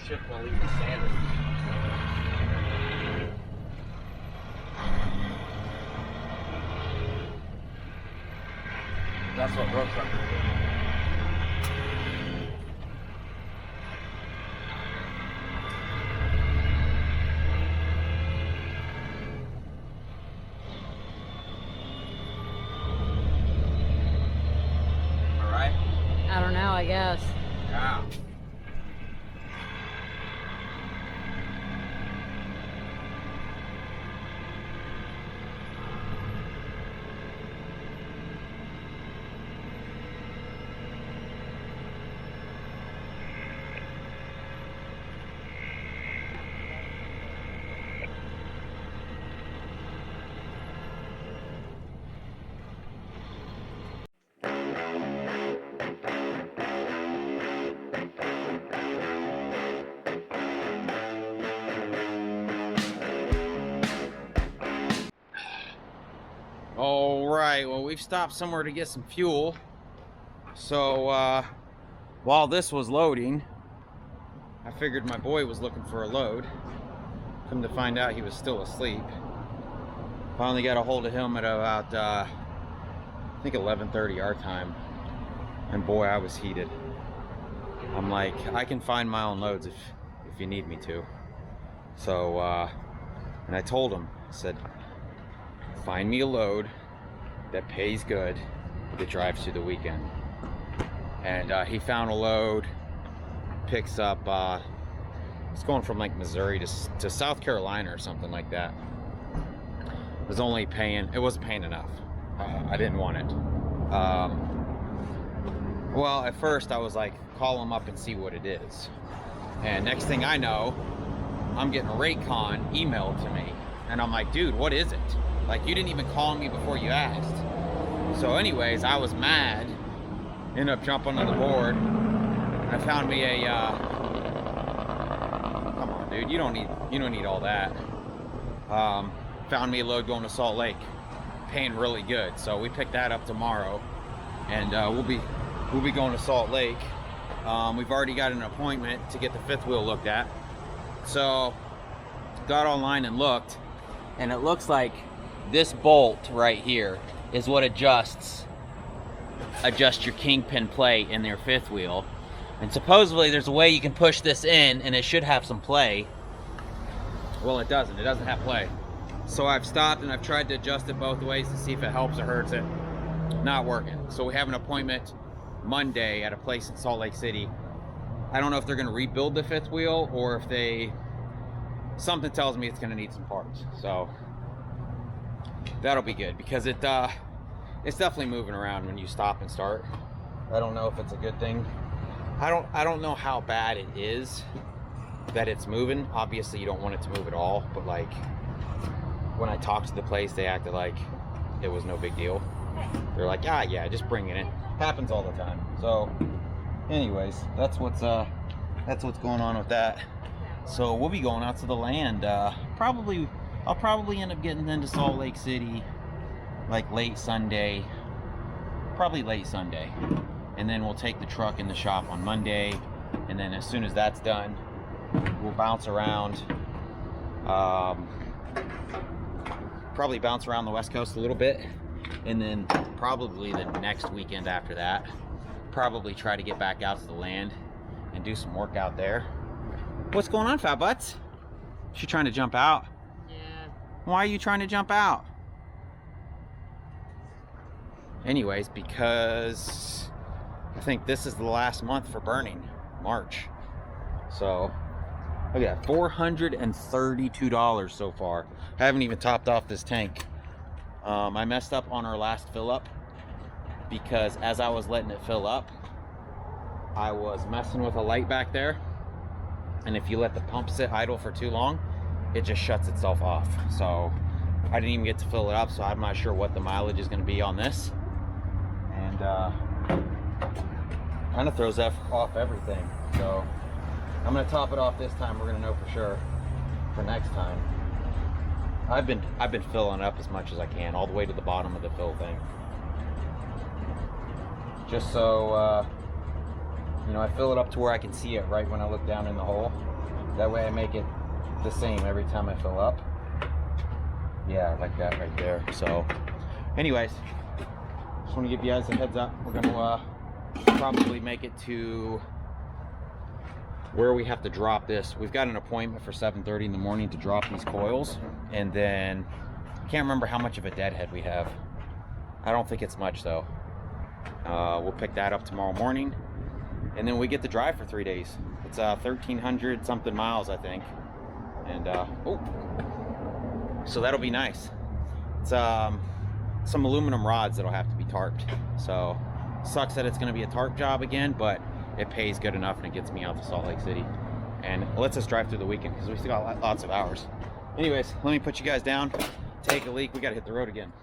shift while leaving sanders. That's what road truckers do. I don't know, I guess. Yeah. All right, well, we've stopped somewhere to get some fuel. So while this was loading, I figured my boy was looking for a load. Come to find out he was still asleep. Finally got a hold of him at about I think 11:30 our time, and boy, I was heated. I'm like, I can find my own loads if you need me to. So and I told him, I said, find me a load that pays good that drives through the weekend. And he found a load, picks up it's going from like Missouri to South Carolina or something like that. It wasn't paying enough. I didn't want it. Well, at first I was like, call him up and see what it is. And next thing I know, I'm getting a Raycon emailed to me, and I'm like, dude, what is it? Like, you didn't even call me before you asked. So anyways, I was mad. Ended up jumping on the board. I found me a come on, dude, you don't need all that. Found me a load going to Salt Lake, paying really good. So we picked that up tomorrow, and we'll be going to Salt Lake. We've already got an appointment to get the fifth wheel looked at. So got online and looked, and it looks like this bolt right here is what adjusts your kingpin play in their fifth wheel. And supposedly there's a way you can push this in and it should have some play. Well, it doesn't have play. So I've stopped and I've tried to adjust it both ways to see if it helps or hurts it. Not working. So we have an appointment Monday at a place in Salt Lake City. I don't know if they're going to rebuild the fifth wheel or if something tells me it's going to need some parts. So that'll be good, because it's definitely moving around when you stop and start. I don't know if it's a good thing. I don't know how bad it is that it's moving. Obviously you don't want it to move at all, but like when I talked to the place, they acted like it was no big deal. They're like, yeah, just bring it in. Happens all the time. So anyways, that's what's going on with that. So we'll be going out to the land. I'll probably end up getting into Salt Lake City like late Sunday, and then we'll take the truck in the shop on Monday, and then as soon as that's done, we'll bounce around, probably bounce around the West Coast a little bit, and then probably the next weekend after that, probably try to get back out to the land and do some work out there. What's going on, Fat Butts? She trying to jump out? Yeah. Why are you trying to jump out? Anyways, because I think this is the last month for burning, March. So look at that, $432 so far. I haven't even topped off this tank. I messed up on our last fill up, because as I was letting it fill up, I was messing with a light back there, and if you let the pump sit idle for too long, it just shuts itself off. So I didn't even get to fill it up, so I'm not sure what the mileage is going to be on this, and kind of throws off everything. So I'm going to top it off this time. We're going to know for sure for next time. I've been filling up as much as I can, all the way to the bottom of the fill thing, just so you know, I fill it up to where I can see it right when I look down in the hole. That way I make it the same every time I fill up. Yeah, like that right there. So anyways, just want to give you guys a heads up. We're gonna probably make it to where we have to drop this. We've got an appointment for 7:30 in the morning to drop these coils, and then I can't remember how much of a deadhead we have. I don't think it's much though. We'll pick that up tomorrow morning, and then we get to drive for 3 days. It's 1,300 something miles, I think, and oh, so that'll be nice. It's some aluminum rods that'll have to be tarped. So sucks that it's going to be a tarp job again, but it pays good enough and it gets me out to Salt Lake City and lets us drive through the weekend because we still got lots of hours. Anyways, let me put you guys down, take a leak. We got to hit the road again.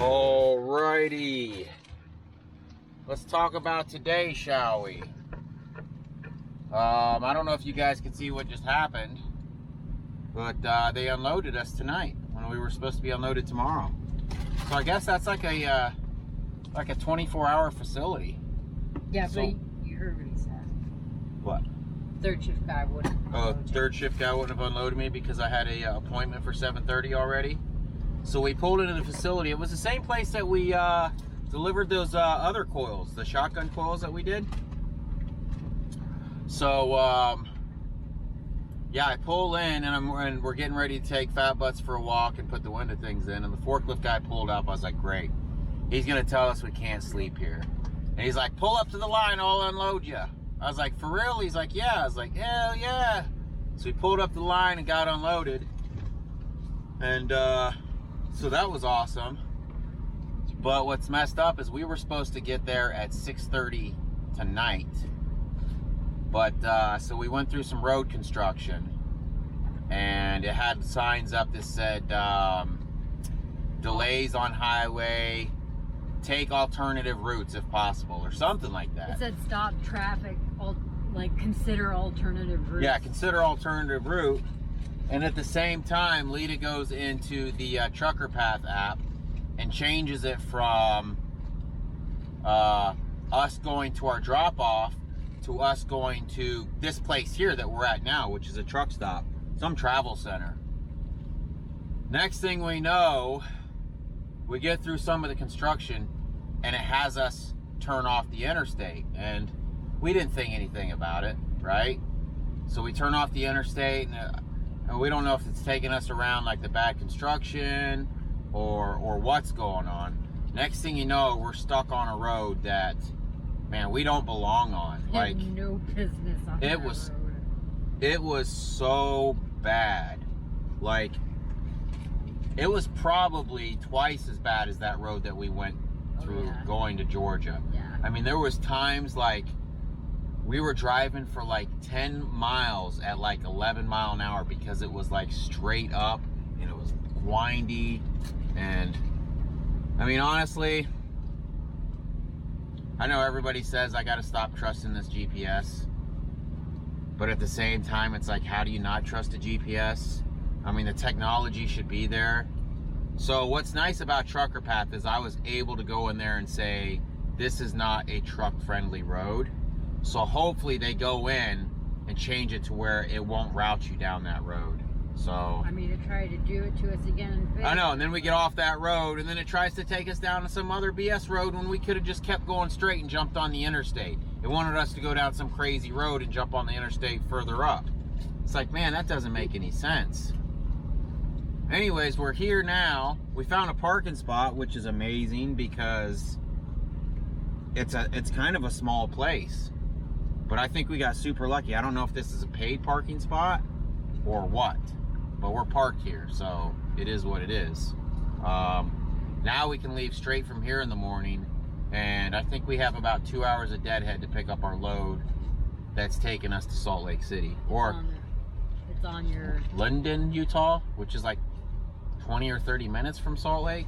Alrighty, let's talk about today, shall we? I don't know if you guys can see what just happened, but they unloaded us tonight when we were supposed to be unloaded tomorrow. So I guess that's like a 24-hour facility. Yeah, so, but you heard what he said. What? Third shift guy wouldn't. Oh, third shift guy wouldn't have unloaded me because I had a appointment for 7:30 already. So we pulled into the facility. It was the same place that we delivered those other coils, the shotgun coils that we did. So yeah, I pull in and we're getting ready to take Fat Butts for a walk and put the window things in, and the forklift guy pulled up. I was like, great, he's gonna tell us we can't sleep here. And he's like, pull up to the line, I'll unload you. I was like, for real? He's like, yeah. I was like, hell yeah. So we pulled up the line and got unloaded, and so that was awesome. But what's messed up is we were supposed to get there at 6:30 tonight. But so we went through some road construction, and it had signs up that said delays on highway, take alternative routes if possible, or something like that. It said stop traffic, like consider alternative routes. Yeah, consider alternative route. And at the same time, Lita goes into the Trucker Path app and changes it from us going to our drop-off to us going to this place here that we're at now, which is a truck stop, some travel center. Next thing we know, we get through some of the construction and it has us turn off the interstate, and we didn't think anything about it, right? So we turn off the interstate, and we don't know if it's taking us around like the bad construction or what's going on. Next thing you know, we're stuck on a road that man, we don't belong on. They Like, have no business on that road. It was so bad. Like, it was probably twice as bad as that road that we went through going to Georgia. Yeah. I mean, there was times like we were driving for like 10 miles at like 11 mile an hour because it was like straight up and it was windy. And I mean, honestly, I know everybody says I gotta stop trusting this GPS, but at the same time, it's like, how do you not trust a GPS? I mean, the technology should be there. So what's nice about Trucker Path is I was able to go in there and say, this is not a truck-friendly road. So hopefully they go in and change it to where it won't route you down that road. So I mean, it tried to do it to us again. I know, and then we get off that road, and then it tries to take us down to some other BS road when we could have just kept going straight and jumped on the interstate. It wanted us to go down some crazy road and jump on the interstate further up. It's like, man, that doesn't make any sense. Anyways, we're here now. We found a parking spot, which is amazing because it's kind of a small place. But I think we got super lucky. I don't know if this is a paid parking spot or what, but we're parked here, so it is what it is. Now we can leave straight from here in the morning, and I think we have about 2 hours of deadhead to pick up our load that's taking us to Salt Lake City. It's on your Linden, Utah, which is like 20 or 30 minutes from Salt Lake.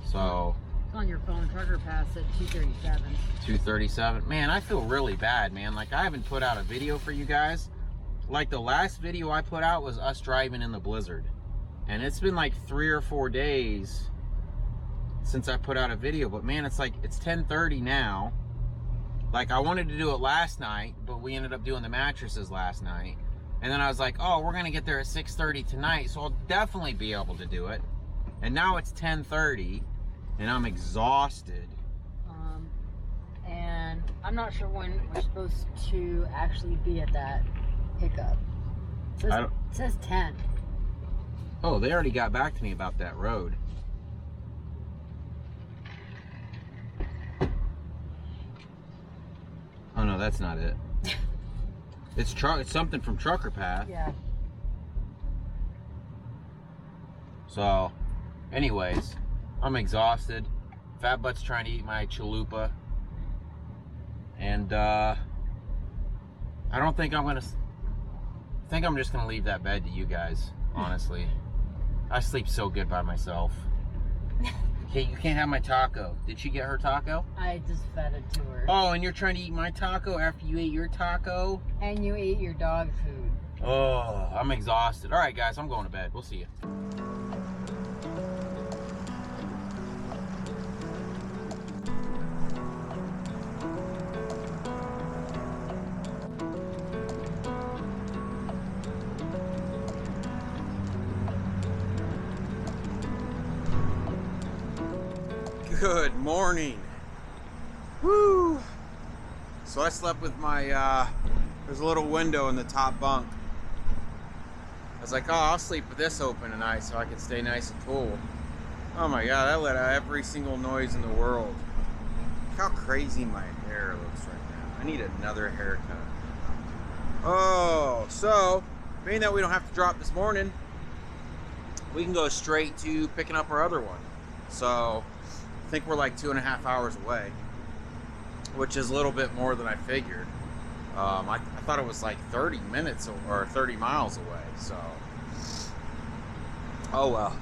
So it's on your phone. Trucker Pass at 237. 237. Man, I feel really bad, man. Like, I haven't put out a video for you guys. Like, the last video I put out was us driving in the blizzard, and it's been like 3 or 4 days since I put out a video. But man, it's like, it's 10:30 now. Like, I wanted to do it last night, but we ended up doing the mattresses last night. And then I was like, oh, we're gonna get there at 6:30 tonight, so I'll definitely be able to do it. And now it's 10:30, and I'm exhausted. And I'm not sure when we're supposed to actually be at that pickup. It says 10. Oh, they already got back to me about that road. Oh no, that's not it. It's something from Trucker Path. Yeah. So, anyways, I'm exhausted. Fat Butt's trying to eat my chalupa. And I don't think I'm gonna. I think I'm just gonna leave that bed to you guys. Honestly, I sleep so good by myself. Hey, you can't have my taco. Did she get her taco? I just fed it to her. Oh, and you're trying to eat my taco after you ate your taco? And you ate your dog food. Oh, I'm exhausted. All right, guys, I'm going to bed. We'll see you. Good morning. Woo! So I slept with my, there's a little window in the top bunk. I was like, oh, I'll sleep with this open tonight so I can stay nice and cool. Oh my God, I let out every single noise in the world. Look how crazy my hair looks right now. I need another haircut. Oh, so, being that we don't have to drop this morning, we can go straight to picking up our other one. So, I think we're like 2.5 hours away, which is a little bit more than I figured. I thought it was like 30 minutes or 30 miles away. So, oh well.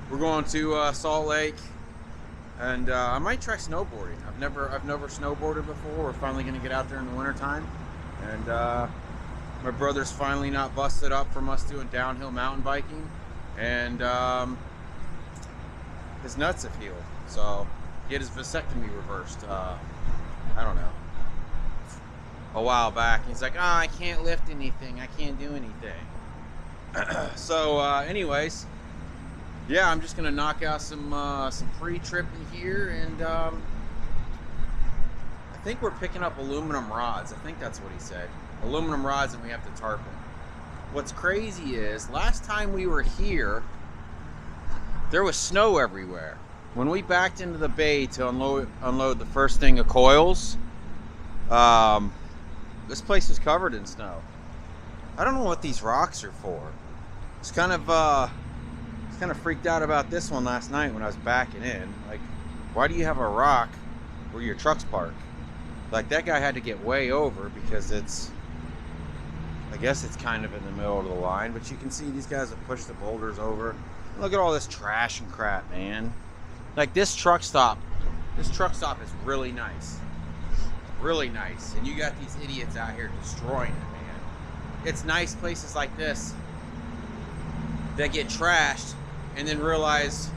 We're going to Salt Lake, and I might try snowboarding. I've never snowboarded before. We're finally going to get out there in the wintertime, and my brother's finally not busted up from us doing downhill mountain biking, and his nuts have healed. So, get his vasectomy reversed. I don't know. A while back, he's like, "Oh, I can't lift anything. I can't do anything." So, anyways, yeah, I'm just gonna knock out some pre-trip in here, and I think we're picking up aluminum rods. I think that's what he said. Aluminum rods, and we have to tarp them. What's crazy is, last time we were here, there was snow everywhere. When we backed into the bay to unload the first thing of coils, This place is covered in snow. I don't know what these rocks are for. It's kind of freaked out about this one last night when I was backing in. Like, why do you have a rock where your truck's parked? Like, that guy had to get way over because I guess it's kind of in the middle of the line, but you can see these guys have pushed the boulders over. Look at all this trash and crap, man. Like, this truck stop is really nice. Really nice. And you got these idiots out here destroying it, man. It's nice places like this that get trashed and then realize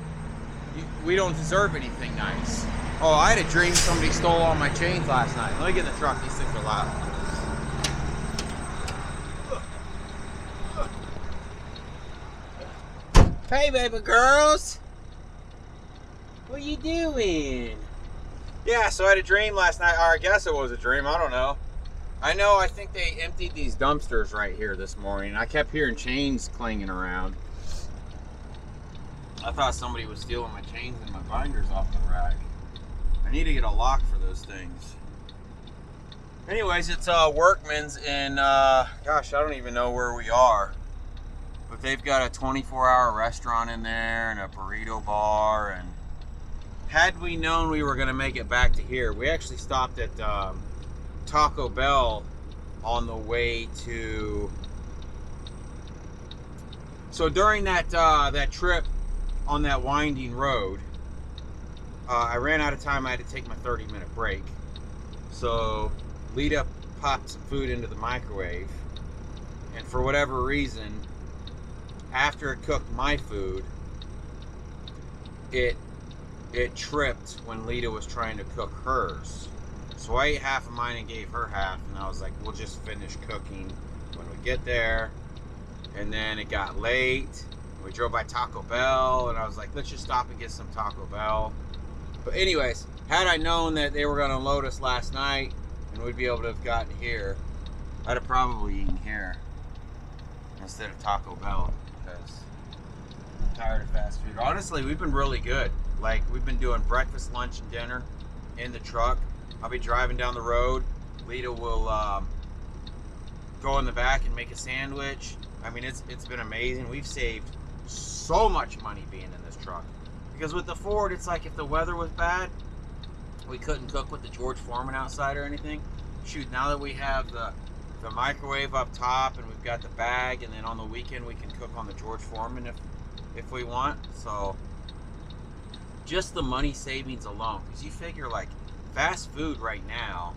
we don't deserve anything nice. Oh, I had a dream somebody stole all my chains last night. Let me get in the truck. These things are loud. Hey, baby girls. What you doing? Yeah, so I had a dream last night. Or I guess it was a dream. I don't know. I think they emptied these dumpsters right here this morning. I kept hearing chains clanging around. I thought somebody was stealing my chains and my binders off the rack. I need to get a lock for those things. Anyways, it's Workman's in, gosh, I don't even know where we are. But they've got a 24-hour restaurant in there and a burrito bar. And had we known we were going to make it back to here, we actually stopped at Taco Bell on the way to... So during that that trip on that winding road, I ran out of time. I had to take my 30-minute break. So Lita popped some food into the microwave. And for whatever reason, after it cooked my food, it tripped when Lita was trying to cook hers. So I ate half of mine and gave her half, and I was like, we'll just finish cooking when we get there. And then it got late. We drove by Taco Bell, and I was like, let's just stop and get some Taco Bell. But anyways, had I known that they were going to load us last night and we'd be able to have gotten here, I'd have probably eaten here instead of Taco Bell. Because I'm tired of fast food. Honestly, we've been really good. Like, we've been doing breakfast, lunch, and dinner in the truck. I'll be driving down the road. Lita will go in the back and make a sandwich. I mean, it's been amazing. We've saved so much money being in this truck. Because with the Ford, it's like if the weather was bad, we couldn't cook with the George Foreman outside or anything. Shoot, now that we have the microwave up top and we've got the bag, and then on the weekend we can cook on the George Foreman if we want. So just the money savings alone, because you figure like fast food right now,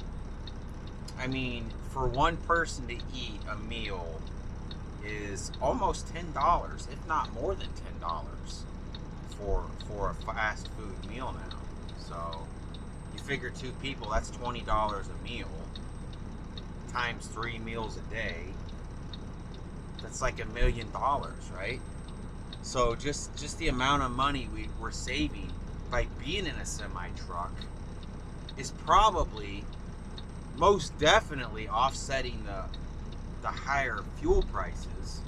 I mean, for one person to eat a meal is almost $10, if not more than $10 for a fast food meal now. So you figure two people, that's $20 a meal times 3 meals a day. That's like $1 million, right? So just the amount of money we're saving by being in a semi truck is probably most definitely offsetting the higher fuel prices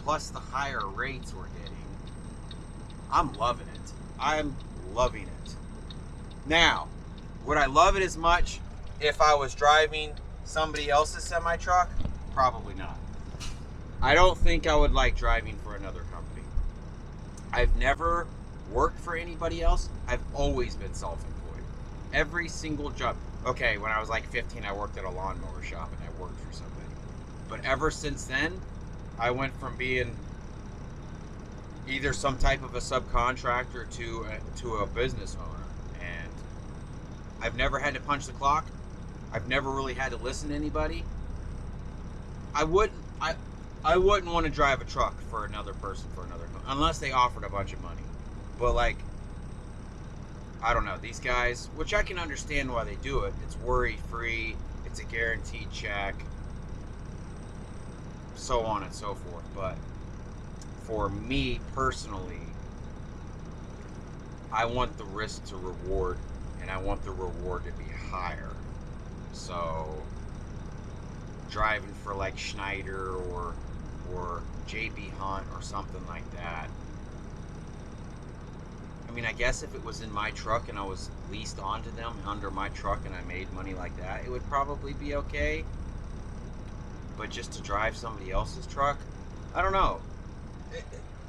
plus the higher rates we're getting. I'm loving it. I'm loving it. Now, would I love it as much if I was driving somebody else's semi truck? Probably not. I don't think I would like driving for another company. I've never worked for anybody else. I've always been self-employed. Every single job. Okay, when I was like 15, I worked at a lawnmower shop and I worked for somebody. But ever since then, I went from being either some type of a subcontractor to a business owner. And I've never had to punch the clock. I've never really had to listen to anybody. I wouldn't want to drive a truck for another person unless they offered a bunch of money. But like, I don't know, these guys, which I can understand why they do it. It's worry-free, it's a guaranteed check, so on and so forth. But for me personally, I want the risk to reward, and I want the reward to be higher. So driving for like Schneider or JB Hunt or something like that, I mean, I guess if it was in my truck and I was leased onto them under my truck and I made money like that, it would probably be okay. But just to drive somebody else's truck, I don't know.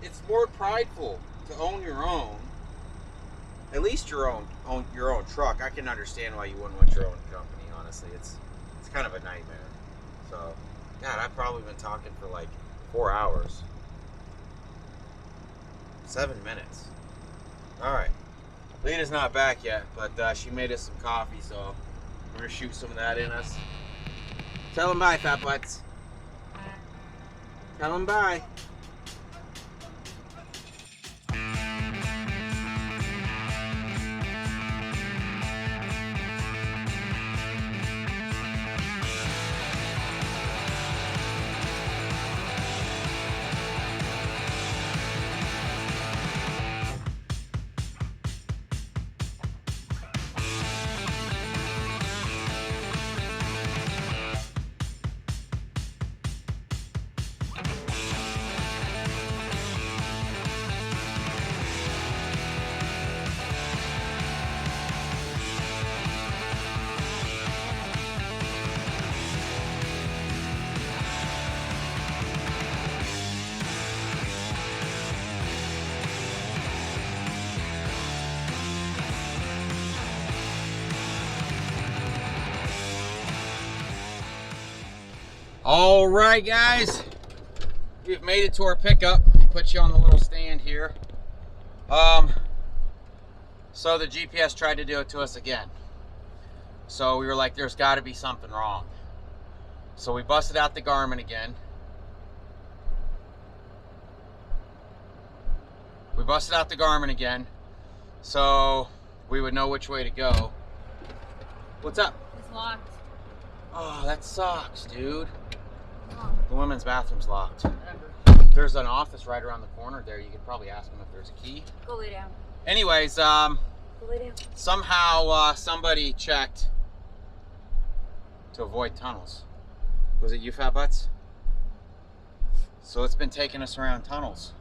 It's more prideful to own your own. At least your own truck. I can understand why you wouldn't want your own company. Honestly, it's kind of a nightmare. So, God, I've probably been talking for like 4 hours, 7 minutes. All right, Lita's not back yet, but she made us some coffee, so we're gonna shoot some of that in us. Tell them bye, fat butts. Tell them bye. All right, guys, we've made it to our pickup. We put you on the little stand here. So the GPS tried to do it to us again. So we were like, there's got to be something wrong. So we busted out the Garmin again. So we would know which way to go. What's up? It's locked. Oh, that sucks, dude. Oh. The women's bathroom's locked. Whatever. There's an office right around the corner there. You could probably ask them if there's a key. Go lay down. Anyways, Go lay down. somehow somebody checked to avoid tunnels. Was it you, fat butts? So it's been taking us around tunnels.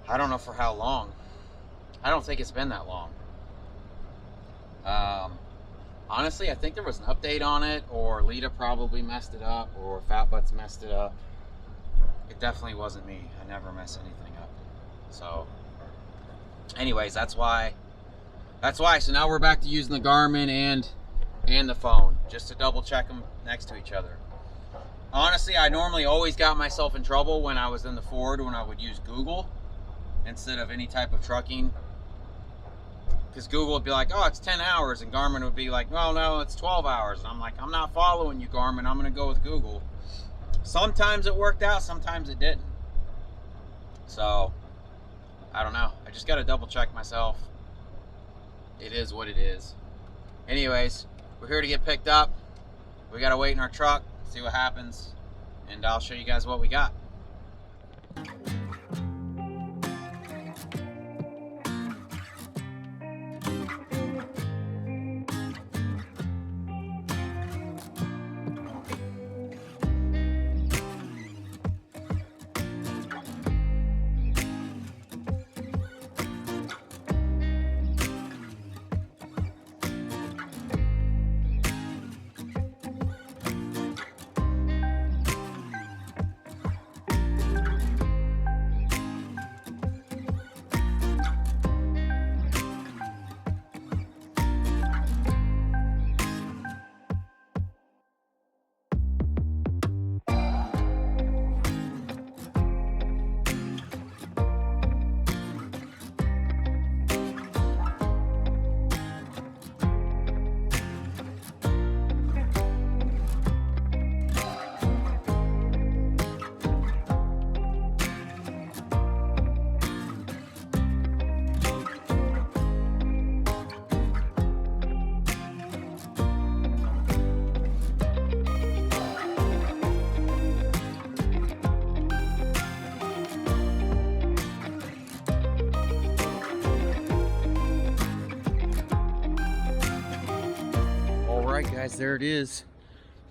I don't know for how long. I don't think it's been that long. Honestly, I think there was an update on it, or Lita probably messed it up, or Fat Butts messed it up. It definitely wasn't me. I never mess anything up. So, anyways, that's why. So now we're back to using the Garmin and the phone, just to double check them next to each other. Honestly, I normally always got myself in trouble when I was in the Ford when I would use Google instead of any type of trucking. Because Google would be like, oh, it's 10 hours, and Garmin would be like, well, no, it's 12 hours. And I'm like, I'm not following you, Garmin. I'm going to go with Google. Sometimes it worked out, sometimes it didn't. So, I don't know. I just got to double check myself. It is what it is. Anyways, we're here to get picked up. We got to wait in our truck, see what happens, and I'll show you guys what we got. Alright guys, there it is.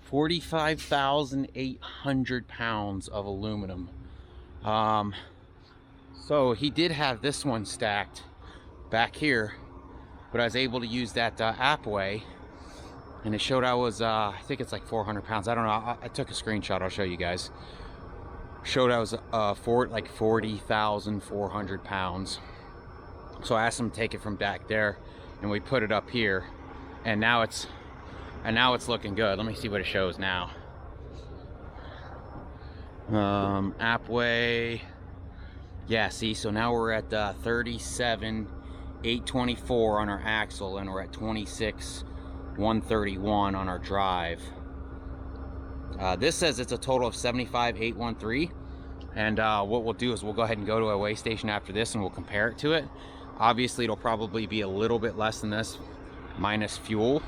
45,800 pounds of aluminum. So he did have this one stacked back here, but I was able to use that app weigh, and it showed I was, I think it's like 400 pounds. I don't know. I took a screenshot. I'll show you guys. Showed I was like 40,400 pounds. So I asked him to take it from back there, and we put it up here, and now it's looking good. Let me see what it shows now. App weigh. Yeah, see, so now we're at 37,824 on our axle, and we're at 26,131 on our drive. This says it's a total of 75,813, and what we'll do is we'll go ahead and go to a weigh station after this, and we'll compare it to it. Obviously, it'll probably be a little bit less than this, minus fuel,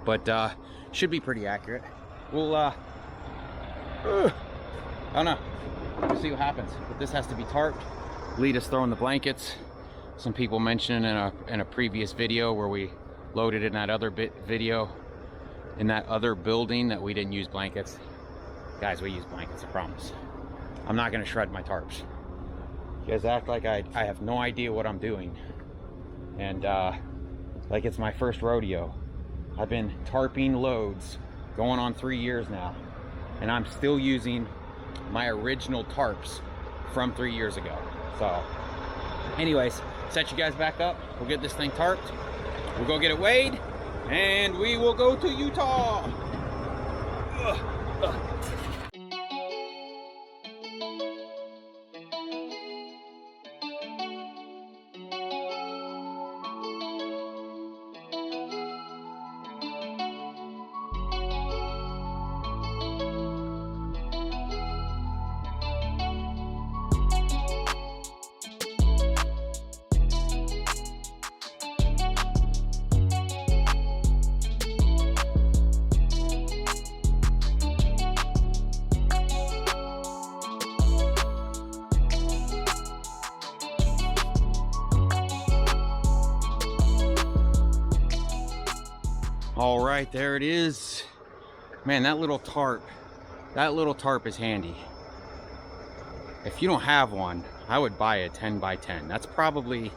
but should be pretty accurate. We'll, I don't know. We'll see what happens. But this has to be tarped. Lita's throwing the blankets. Some people mentioned in a previous video where we loaded in that other video in that other building that we didn't use blankets. Guys, we use blankets, I promise. I'm not gonna shred my tarps. You guys act like I have no idea what I'm doing, and like it's my first rodeo. I've been tarping loads going on 3 years now, and I'm still using my original tarps from 3 years ago. So anyways, set you guys back up. We'll get this thing tarped, we'll go get it weighed, and we will go to Utah. All right, there it is. Man, that little tarp is handy. If you don't have one, I would buy a 10 by 10. That's probably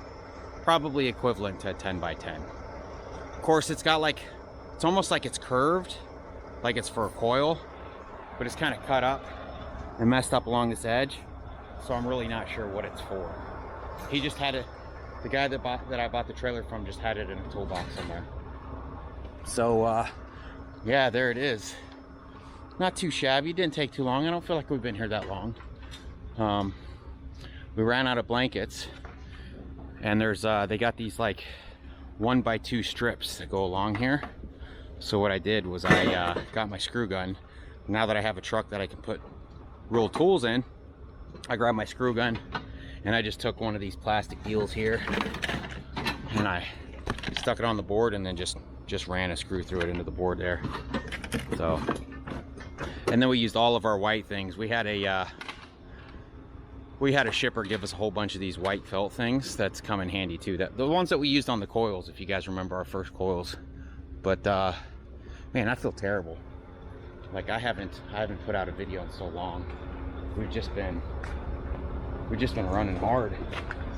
equivalent to a 10 by 10. Of course, it's got like, it's almost like it's curved, like it's for a coil, but it's kind of cut up and messed up along this edge. So I'm really not sure what it's for. He just had it, the guy that I bought the trailer from just had it in a toolbox somewhere. So yeah, there it is. Not too shabby. It didn't take too long. I don't feel like we've been here that long. We ran out of blankets, and there's they got these like 1 by 2 strips that go along here. So what I did was I got my screw gun. Now that I have a truck that I can put real tools in, I grabbed my screw gun, and I just took one of these plastic deals here, and I stuck it on the board, and then just ran a screw through it into the board there. So, and then we used all of our white things. We had a shipper give us a whole bunch of these white felt things that's come in handy too. The ones that we used on the coils, if you guys remember our first coils. But man, I feel terrible. Like I haven't put out a video in so long. We've just been running hard.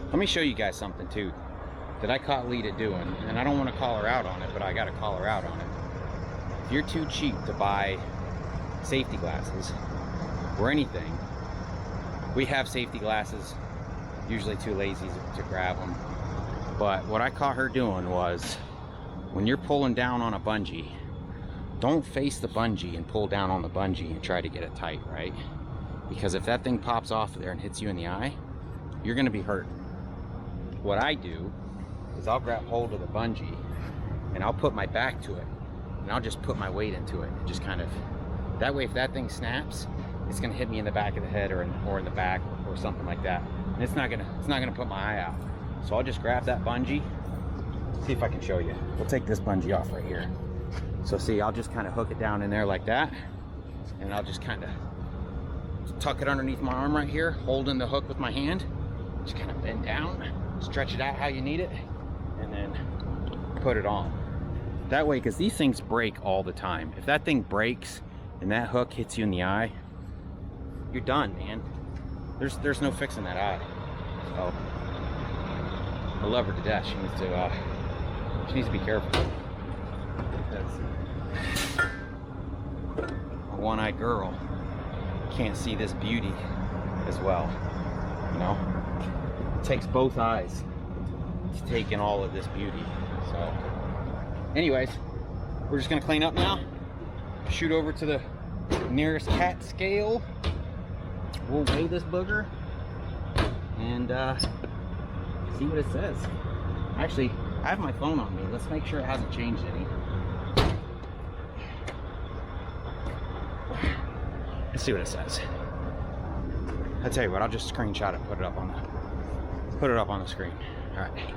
Let me show you guys something too that I caught Lita doing, and I don't want to call her out on it, but I got to call her out on it. If you're too cheap to buy safety glasses or anything, we have safety glasses, usually too lazy to grab them. But what I caught her doing was, when you're pulling down on a bungee, don't face the bungee and pull down on the bungee and try to get it tight, right? Because if that thing pops off there and hits you in the eye, you're going to be hurt. What I do is I'll grab hold of the bungee and I'll put my back to it, and I'll just put my weight into it, and just kind of, that way if that thing snaps, it's gonna hit me in the back of the head or in the back or something like that, and it's not gonna put my eye out. So I'll just grab that bungee. See if I can show you. We'll take this bungee off right here. So see, I'll just kind of hook it down in there like that, and I'll just kind of tuck it underneath my arm right here, holding the hook with my hand, just kind of bend down, stretch it out how you need it, and then put it on. That way, because these things break all the time. If that thing breaks and that hook hits you in the eye, you're done, man. There's no fixing that eye. So I love her to death. She needs to be careful. Because a one-eyed girl can't see this beauty as well. You know, it takes both eyes to take in all of this beauty. So anyways, we're just gonna clean up now, shoot over to the nearest cat scale. We'll weigh this booger and see what it says. Actually, I have my phone on me. Let's make sure it hasn't changed any. Let's see what it says. I tell you what, I'll just screenshot it, put it up on the screen. All right.